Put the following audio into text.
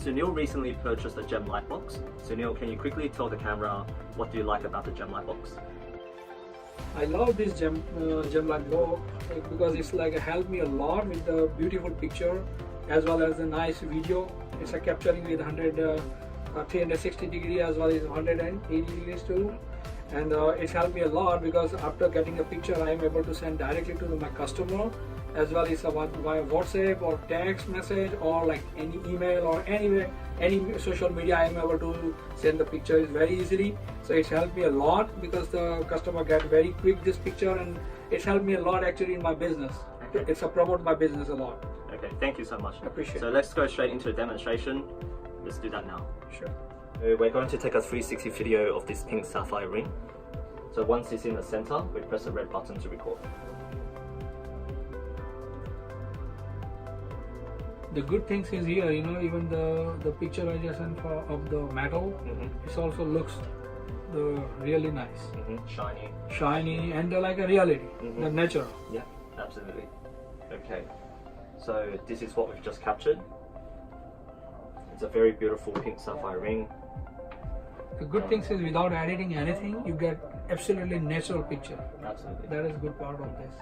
Sunil recently purchased a GemLightbox. Sunil, can you quickly tell the camera what do you like about the GemLightbox? I love this GemLightbox because it's like helped me a lot with the beautiful picture as well as a nice video. It's a capturing with 360 degree as well as 180 degrees too. And it's helped me a lot because after getting a picture I am able to send directly to my customer as well as about via WhatsApp or text message or like any email or any social media. I am able to send the pictures very easily. So it's helped me a lot because the customer get very quick this picture, and it's helped me a lot actually in my business. Okay. It's a promote my business a lot. Okay, thank you so much. Appreciate So it. let's go straight into a demonstration. Let's do that now. Sure. So we're going to take a 360 video of this pink sapphire ring. So once it's in the center, we press the red button to record. The good things is here, even the picturization of the metal, it also looks really nice, shiny, and like a reality, the nature. Yeah, absolutely. Okay, so this is what we've just captured. It's a very beautiful pink sapphire ring. The good things is without editing anything, you get absolutely natural picture. Absolutely. That is good part of this.